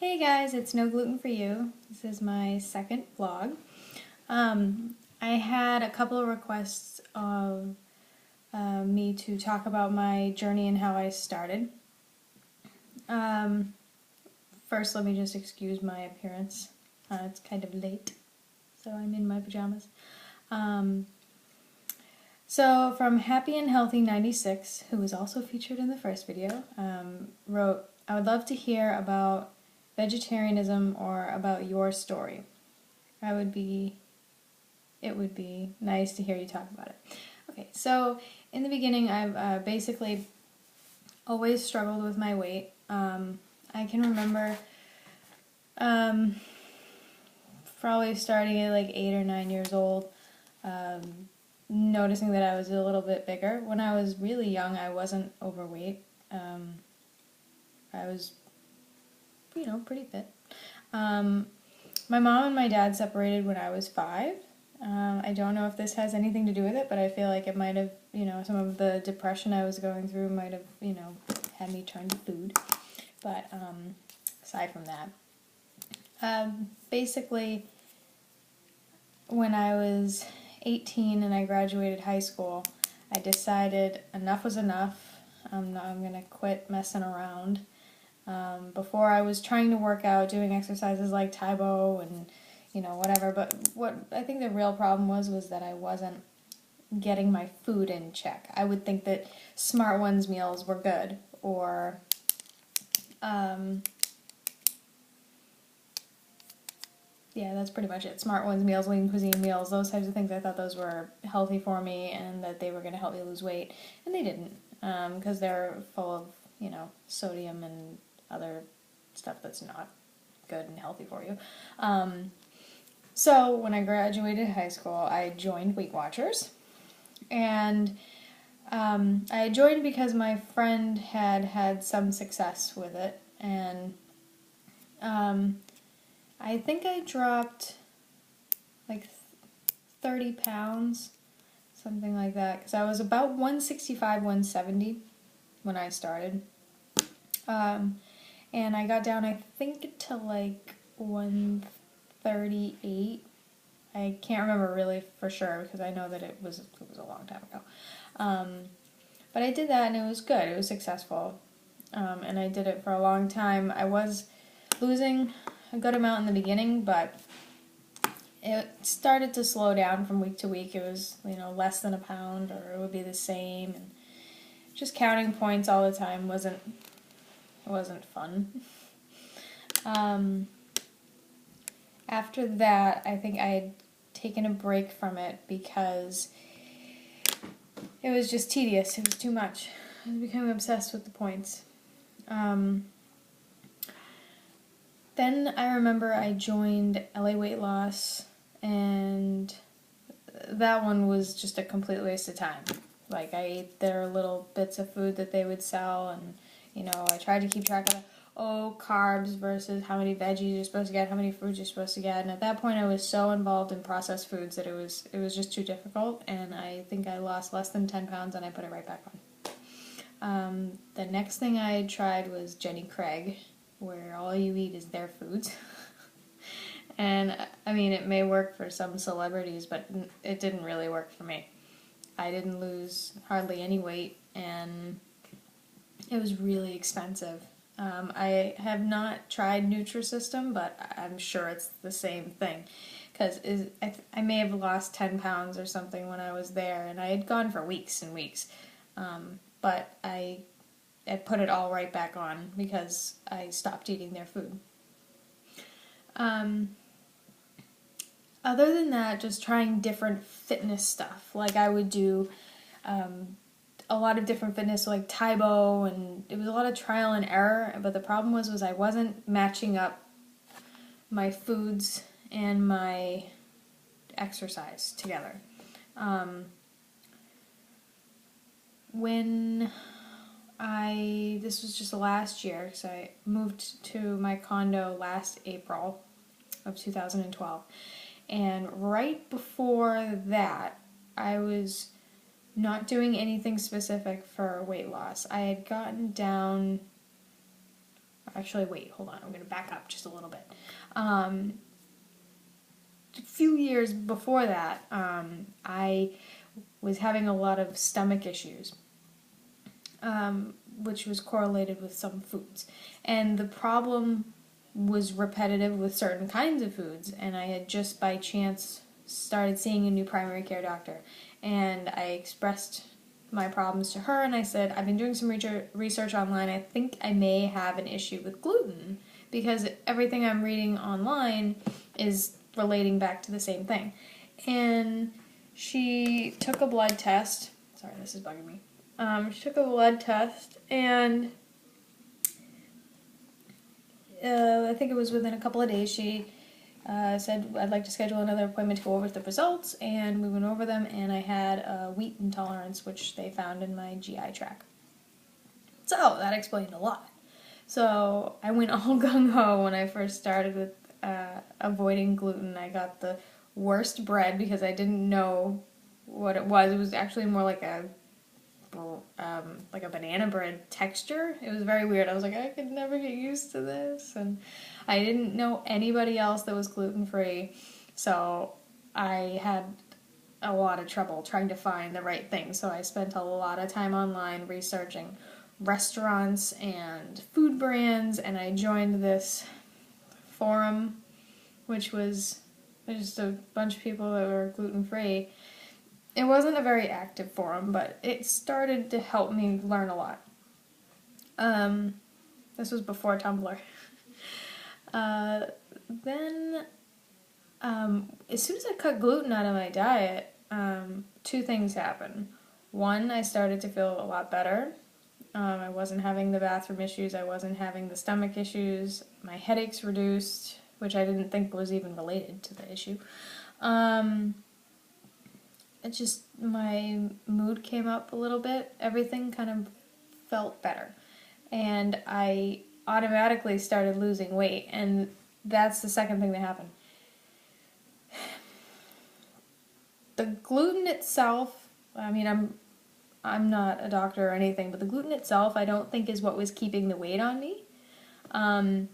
Hey guys, it's No Gluten for You. This is my second vlog. I had a couple of requests of me to talk about my journey and how I started. Um, First, let me just excuse my appearance. It's kind of late, so I'm in my pajamas. Um, so from Happy and Healthy 96, who was also featured in the first video, wrote, "I would love to hear about vegetarianism or about your story. It would be nice to hear you talk about it." Okay, so in the beginning, I've basically always struggled with my weight. I can remember probably starting at like 8 or 9 years old, noticing that I was a little bit bigger. When I was really young, I wasn't overweight. I was, pretty fit. My mom and my dad separated when I was 5. I don't know if this has anything to do with it, but I feel like it might have, some of the depression I was going through might have, had me turn to food. But aside from that, basically, when I was 18 and I graduated high school, I decided enough was enough. I'm going to quit messing around. Before I was trying to work out, doing exercises like Taibo and, whatever. But what I think the real problem was that I wasn't getting my food in check. I would think that Smart Ones meals were good, or yeah, that's pretty much it. Smart Ones meals, lean cuisine meals, those types of things. I thought those were healthy for me and that they were going to help me lose weight. And they didn't, because they're full of, sodium and other stuff that's not good and healthy for you. So when I graduated high school, I joined Weight Watchers. And I joined because my friend had had some success with it. And I think I dropped like 30 pounds, something like that, because I was about 165, 170 when I started. And I got down, I think, to like 138. I can't remember really for sure because I know that it was a long time ago. But I did that and it was good. It was successful. And I did it for a long time. I was losing a good amount in the beginning, but it started to slow down from week to week. It was, less than a pound, or it would be the same. And just counting points all the time wasn't fun. After that, I think I had taken a break from it because it was just tedious. It was too much. I was becoming obsessed with the points. Then I remember I joined LA Weight Loss, and that one was just a complete waste of time. Like, I ate their little bits of food that they would sell, and, I tried to keep track of carbs versus how many veggies you're supposed to get, how many fruits you're supposed to get. And at that point, I was so involved in processed foods that it was just too difficult, and I think I lost less than 10 pounds, and I put it right back on. The next thing I tried was Jenny Craig, where all you eat is their foods. And, I mean, it may work for some celebrities, but it didn't really work for me. I didn't lose hardly any weight, and it was really expensive. I have not tried Nutrisystem, but I'm sure it's the same thing. Because I may have lost 10 pounds or something when I was there, and I had gone for weeks and weeks. But I put it all right back on because I stopped eating their food. Other than that, just trying different fitness stuff. Like, I would do a lot of different fitness, like Taibo, and it was a lot of trial and error. But the problem was I wasn't matching up my foods and my exercise together. This was just last year, because I moved to my condo last April of 2012. And right before that, I was not doing anything specific for weight loss. I had gotten down, actually, wait, hold on. I'm going to back up just a little bit. A few years before that, I was having a lot of stomach issues, which was correlated with some foods. And the problem was repetitive with certain kinds of foods, and I had just by chance started seeing a new primary care doctor. And I expressed my problems to her, and I said, I've been doing some research online. I think I may have an issue with gluten, because everything I'm reading online is relating back to the same thing. And she took a blood test. Sorry, this is bugging me. She took a blood test, and I think it was within a couple of days, she said, I'd like to schedule another appointment to go over the results, and we went over them, and I had a wheat intolerance, which they found in my GI tract. So that explained a lot. So I went all gung-ho when I first started with avoiding gluten. I got the worst bread because I didn't know what it was. It was actually more like a banana bread texture. It was very weird. I was like, I could never get used to this. And I didn't know anybody else that was gluten-free. So I had a lot of trouble trying to find the right thing. So I spent a lot of time online researching restaurants and food brands, and I joined this forum, which was just a bunch of people that were gluten-free. It wasn't a very active forum, but it started to help me learn a lot. This was before Tumblr. Then, as soon as I cut gluten out of my diet, two things happened. One, I started to feel a lot better. I wasn't having the bathroom issues. I wasn't having the stomach issues. My headaches reduced, which I didn't think was even related to the issue. It just, my mood came up a little bit. Everything kind of felt better. And I automatically started losing weight. And that's the second thing that happened. The gluten itself, I mean, I'm not a doctor or anything, but the gluten itself I don't think is what was keeping the weight on me. I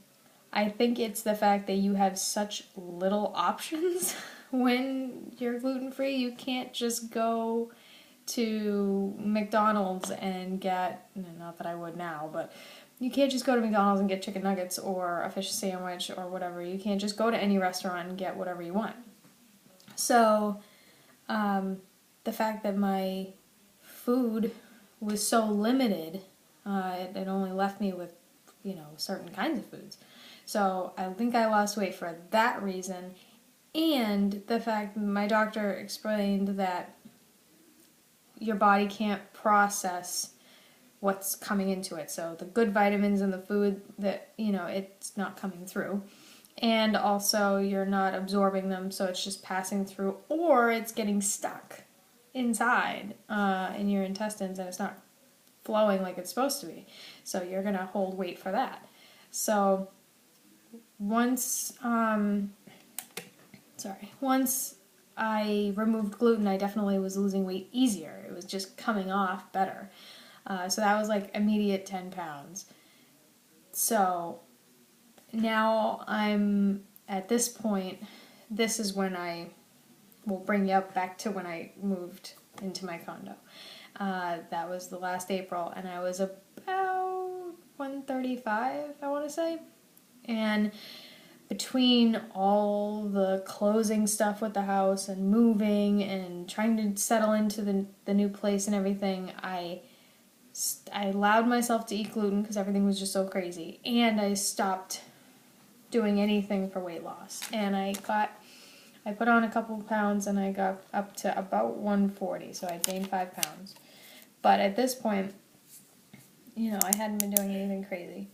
think it's the fact that you have such little options when you're gluten-free. You can't just go to McDonald's and get, not that I would now, but you can't just go to McDonald's and get chicken nuggets or a fish sandwich or whatever. You can't just go to any restaurant and get whatever you want. So, the fact that my food was so limited, it only left me with, certain kinds of foods. So I think I lost weight for that reason, and the fact that my doctor explained that your body can't process what's coming into it. So the good vitamins in the food that, it's not coming through. And also you're not absorbing them, so it's just passing through, or it's getting stuck inside in your intestines, and it's not flowing like it's supposed to be. So you're going to hold weight for that. So once I removed gluten, I definitely was losing weight easier. It was just coming off better. So that was like immediate 10 pounds. So now I'm at this point, this is when I will bring you up back to when I moved into my condo. That was the last April, and I was about 135, I want to say. And between all the closing stuff with the house and moving and trying to settle into the new place and everything, I allowed myself to eat gluten because everything was just so crazy. And I stopped doing anything for weight loss. And I put on a couple of pounds, and I got up to about 140, so I gained 5 pounds. But at this point, I hadn't been doing anything crazy.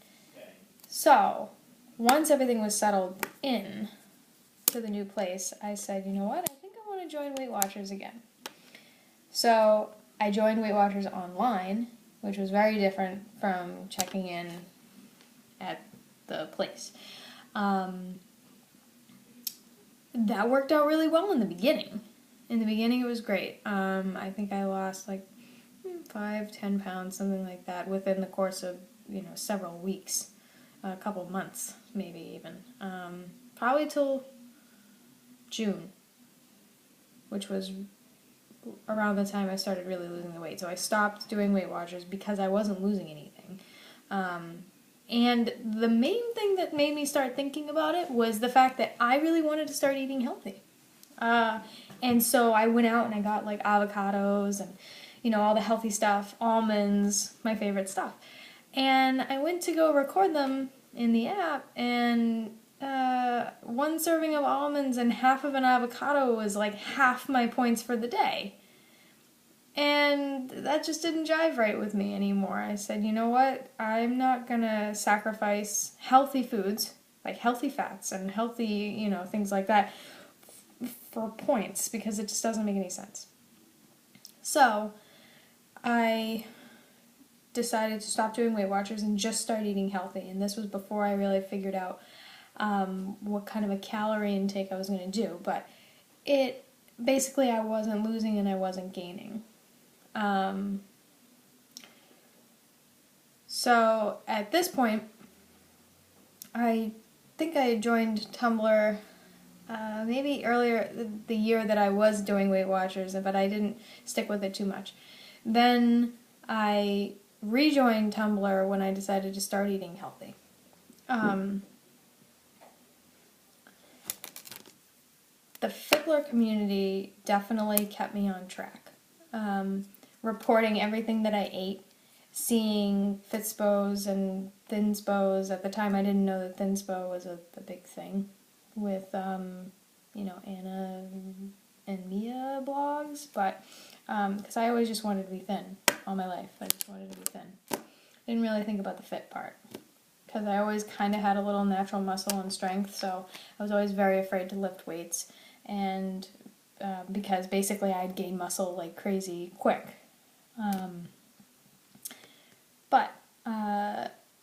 So once everything was settled in to the new place, I said, you know what, I think I want to join Weight Watchers again. So I joined Weight Watchers online, which was very different from checking in at the place. That worked out really well in the beginning. In the beginning, it was great. I think I lost like 5-10 pounds, something like that, within the course of, several weeks. a couple months, maybe even. Probably till June, which was around the time I started really losing the weight. So I stopped doing Weight Watchers because I wasn't losing anything. And the main thing that made me start thinking about it was the fact that I really wanted to start eating healthy. And so I went out and I got like avocados and, all the healthy stuff, almonds, my favorite stuff. And I went to go record them in the app, and one serving of almonds and half of an avocado was like half my points for the day. And that just didn't jive right with me anymore. I said, you know what? I'm not going to sacrifice healthy foods, like healthy fats and healthy, things like that, for points, because it just doesn't make any sense. So I decided to stop doing Weight Watchers and just start eating healthy. And this was before I really figured out what kind of a calorie intake I was going to do. But basically I wasn't losing and I wasn't gaining. So at this point, I think I joined Tumblr maybe earlier the year that I was doing Weight Watchers, but I didn't stick with it too much. Then I rejoined Tumblr when I decided to start eating healthy. The Fiddler community definitely kept me on track. Reporting everything that I ate, seeing Fitspos and Thinspos. At the time, I didn't know that Thinspo was a big thing with, Anna and Mia blogs, but because I always just wanted to be thin all my life. I just wanted to be thin. Didn't really think about the fit part, because I always kind of had a little natural muscle and strength, so I was always very afraid to lift weights, and because basically I'd gain muscle like crazy quick. But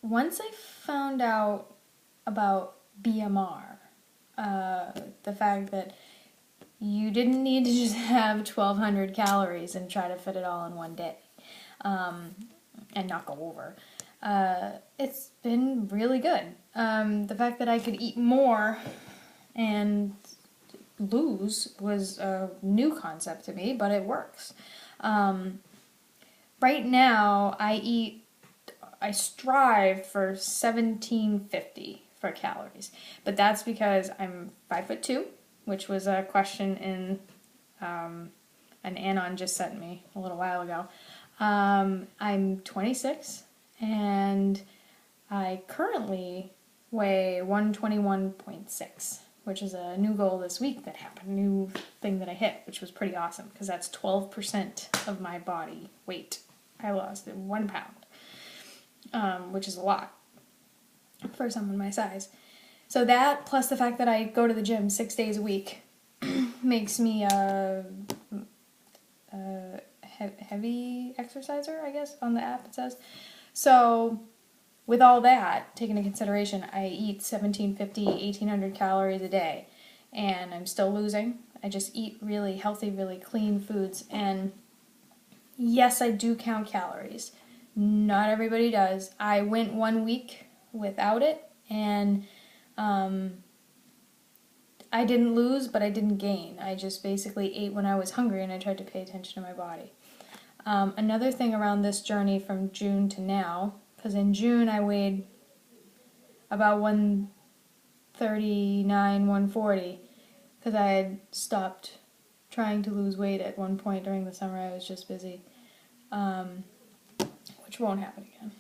once I found out about BMR, the fact that you didn't need to just have 1,200 calories and try to fit it all in one day, and not go over. It's been really good. The fact that I could eat more and lose was a new concept to me, but it works. Right now, I strive for 1,750 for calories, but that's because I'm 5'2", which was a question in an Anon just sent me a little while ago. I'm 26, and I currently weigh 121.6, which is a new goal this week that happened, a new thing that I hit, which was pretty awesome, because that's 12% of my body weight I lost in 1 pound, which is a lot for someone my size. So that, plus the fact that I go to the gym 6 days a week, makes me a heavy exerciser, I guess, on the app it says. So with all that taken into consideration, I eat 1,750, 1,800 calories a day, and I'm still losing. I just eat really healthy, really clean foods, and yes, I do count calories. Not everybody does. I went 1 week without it, and I didn't lose, but I didn't gain. I just basically ate when I was hungry, and I tried to pay attention to my body. Another thing around this journey from June to now, because in June I weighed about 139, 140, because I had stopped trying to lose weight at one point during the summer. I was just busy, which won't happen again.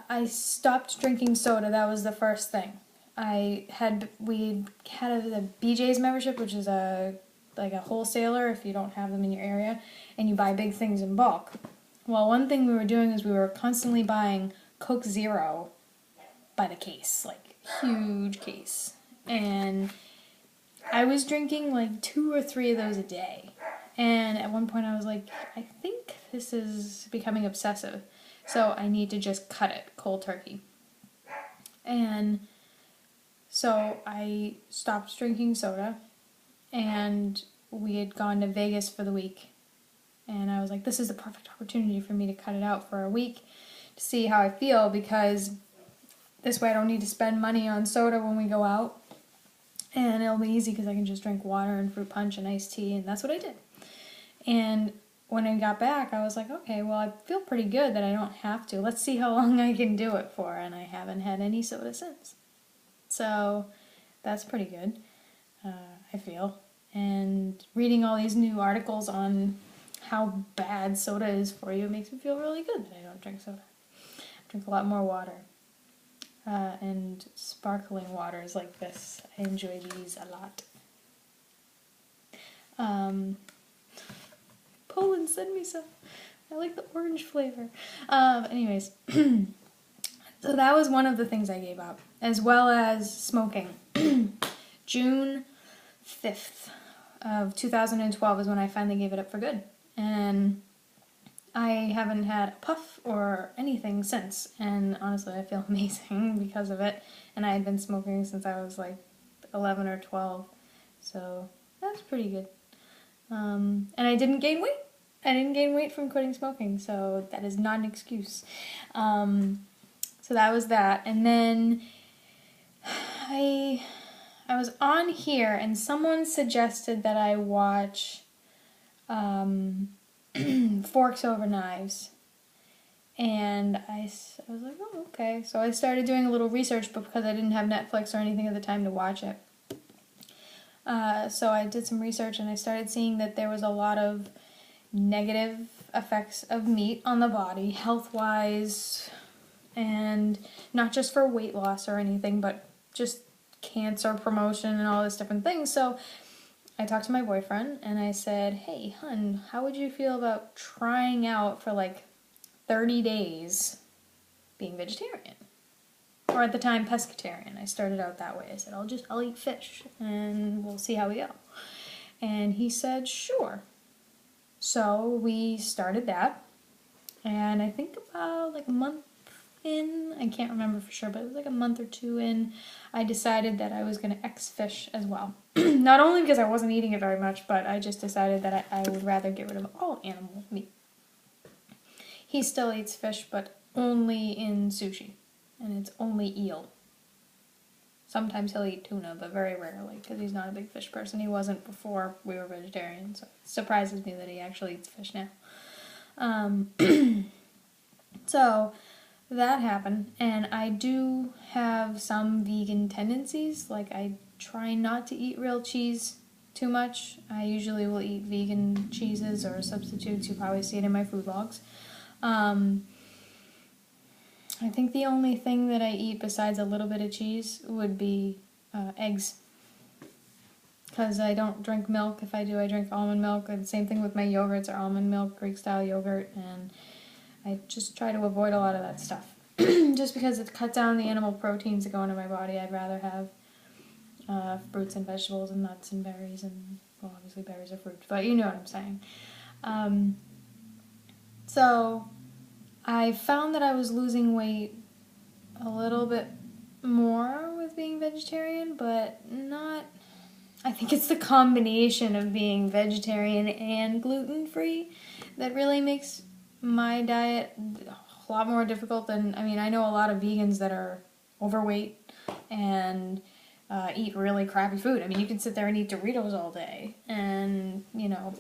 I stopped drinking soda. That was the first thing. We had a BJ's membership, which is like a wholesaler if you don't have them in your area, and you buy big things in bulk. Well, one thing we were doing is we were constantly buying Coke Zero by the case, like huge case, and I was drinking like 2 or 3 of those a day. And at one point I was like, I think this is becoming obsessive, so I need to just cut it cold turkey. And so I stopped drinking soda, and we had gone to Vegas for the week, and I was like, this is the perfect opportunity for me to cut it out for a week, to see how I feel, because this way I don't need to spend money on soda when we go out. And it'll be easy because I can just drink water and fruit punch and iced tea, and that's what I did. And when I got back, I was like, okay, well, I feel pretty good that I don't have to. Let's see how long I can do it for, and I haven't had any soda since. So that's pretty good, I feel. And reading all these new articles on how bad soda is for you makes me feel really good that I don't drink soda. I drink a lot more water. And sparkling waters like this. I enjoy these a lot. Poland, send me some. I like the orange flavor. Anyways, so that was one of the things I gave up, as well as smoking. June 5th of 2012 is when I finally gave it up for good. And I haven't had a puff or anything since, and honestly I feel amazing because of it. And I had been smoking since I was like 11 or 12, so that's pretty good. And I didn't gain weight. I didn't gain weight from quitting smoking, so that is not an excuse. So that was that. And then I was on here, and someone suggested that I watch Forks Over Knives, and I was like, oh, okay. So I started doing a little research, but because I didn't have Netflix or anything at the time to watch it, so I did some research, and I started seeing that there was a lot of negative effects of meat on the body, health-wise, and not just for weight loss or anything, but just cancer promotion and all these different things. So I talked to my boyfriend, and I said, hey, hun, how would you feel about trying out for like 30 days being vegetarian? Or at the time, pescatarian. I started out that way. I said, I'll eat fish, and we'll see how we go. And he said, sure. So we started that, and I think about like a month in, I can't remember for sure, but it was like a month or two in, I decided that I was going to ex-fish as well. Not only because I wasn't eating it very much, but I just decided that I would rather get rid of all animal meat. He still eats fish, but only in sushi, and it's only eel. Sometimes he'll eat tuna, but very rarely, because he's not a big fish person. He wasn't before we were vegetarian, so it surprises me that he actually eats fish now. So that happened, and I do have some vegan tendencies. Like, I try not to eat real cheese too much. I usually will eat vegan cheeses or substitutes. You probably see it in my food logs. I think the only thing that I eat besides a little bit of cheese would be eggs. Because I don't drink milk. If I do, I drink almond milk. And same thing with my yogurts, or almond milk, Greek-style yogurt, and I just try to avoid a lot of that stuff. Just because it cuts down the animal proteins that go into my body. I'd rather have fruits and vegetables and nuts and berries, and, well, obviously berries are fruit, but you know what I'm saying. So I found that I was losing weight a little bit more with being vegetarian, but not... I think it's the combination of being vegetarian and gluten-free that really makes my diet a lot more difficult than... I mean, I know a lot of vegans that are overweight and eat really crappy food. I mean, you can sit there and eat Doritos all day and, you know,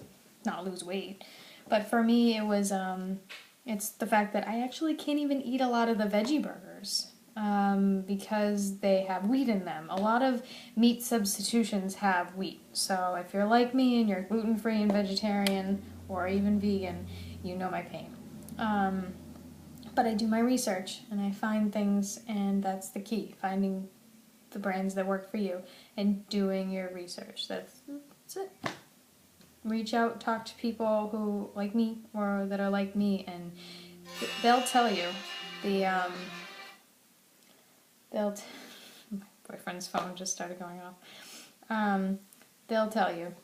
not lose weight. But for me, it was... it's the fact that I actually can't even eat a lot of the veggie burgers because they have wheat in them. A lot of meat substitutions have wheat. So if you're like me and you're gluten-free and vegetarian or even vegan, you know my pain. But I do my research and I find things, and that's the key, finding the brands that work for you and doing your research. That's it. Reach out, talk to people who like me or that are like me, and they'll tell you. My boyfriend's phone just started going off. They'll tell you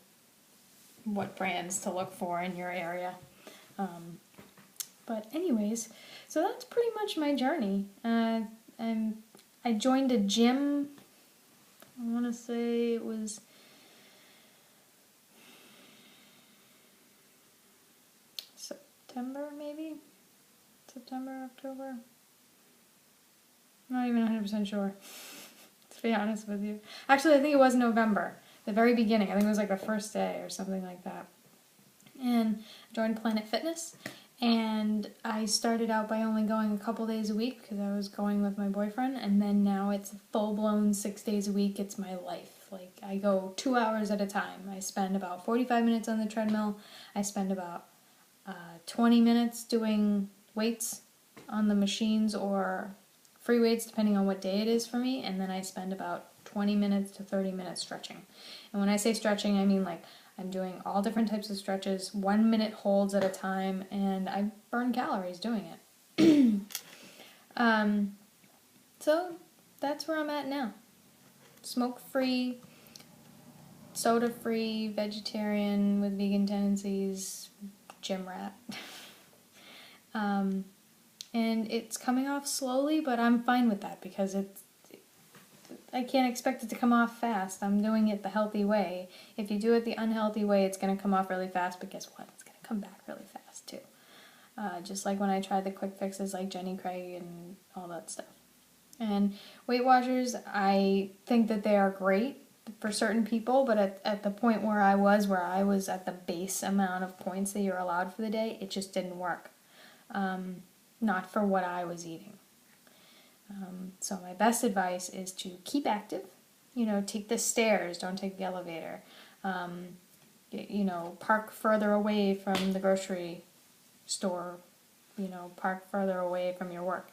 what brands to look for in your area. But anyways, so that's pretty much my journey. And I joined a gym. I want to say it was September, maybe? September, October. I'm not even 100% sure, to be honest with you. Actually, I think it was November, the very beginning. I think it was like the first day or something like that. And I joined Planet Fitness, and I started out by only going a couple days a week because I was going with my boyfriend, and then now it's full-blown 6 days a week. It's my life. Like, I go 2 hours at a time. I spend about 45 minutes on the treadmill. I spend about 20 minutes doing weights on the machines or free weights, depending on what day it is for me, and then I spend about 20 minutes to 30 minutes stretching. And when I say stretching, I mean like I'm doing all different types of stretches, 1 minute holds at a time, and I burn calories doing it. So that's where I'm at now. Smoke-free, soda-free, vegetarian with vegan tendencies, gym rat. And it's coming off slowly, but I'm fine with that because I can't expect it to come off fast. I'm doing it the healthy way. If you do it the unhealthy way, it's going to come off really fast, but guess what? It's going to come back really fast too. Just like when I tried the quick fixes like Jenny Craig and all that stuff. And Weight Watchers, I think that they are great for certain people, but at the point where I was at the base amount of points that you're allowed for the day, it just didn't work. Not for what I was eating. So my best advice is to keep active. You know, take the stairs, don't take the elevator. You know, park further away from the grocery store. You know, park further away from your work.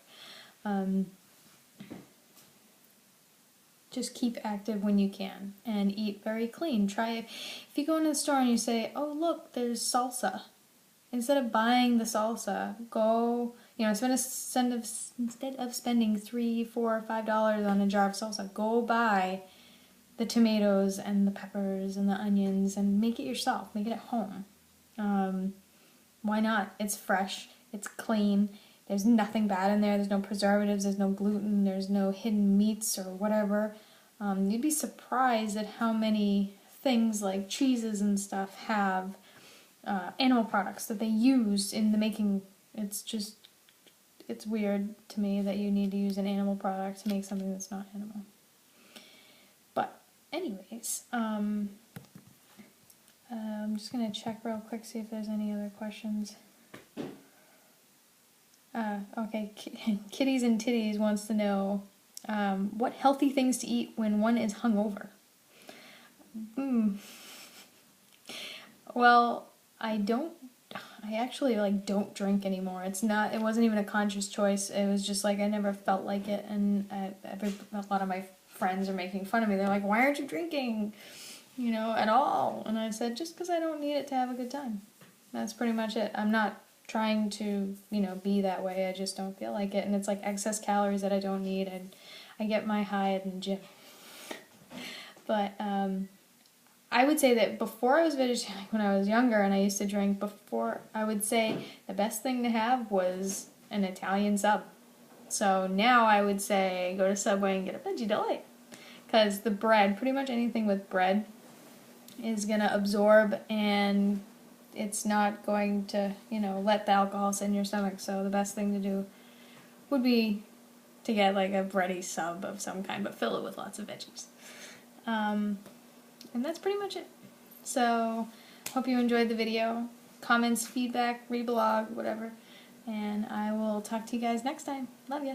Just keep active when you can and eat very clean. Try it. If you go into the store and you say, oh look, there's salsa. Instead of buying the salsa, go, you know, instead of spending $3, $4, $5 on a jar of salsa, go buy the tomatoes and the peppers and the onions and make it yourself. Make it at home. Why not? It's fresh. It's clean. There's nothing bad in there. There's no preservatives. There's no gluten. There's no hidden meats or whatever. You'd be surprised at how many things like cheeses and stuff have animal products that they use in the making. It's weird to me that you need to use an animal product to make something that's not animal. But anyways, I'm just going to check real quick, see if there's any other questions. Okay, Kitties and Titties wants to know what healthy things to eat when one is hungover. Well, I actually don't drink anymore. It wasn't even a conscious choice. It was just like I never felt like it, and a lot of my friends are making fun of me. They're like, why aren't you drinking, you know, at all? And I said, just because I don't need it to have a good time. That's pretty much it. I'm not trying to, you know, be that way. I just don't feel like it, and it's like excess calories that I don't need, and I get my high at the gym. But I would say that before I was vegetarian, when I was younger and I used to drink, I would say the best thing to have was an Italian sub. So now I would say go to Subway and get a Veggie Delight. Because the bread, pretty much anything with bread, is going to absorb, and it's not going to, you know, let the alcohol sit in your stomach. So the best thing to do would be to get like a bready sub of some kind, but fill it with lots of veggies. And that's pretty much it. So, hope you enjoyed the video. Comments, feedback, reblog, whatever. And I will talk to you guys next time. Love ya.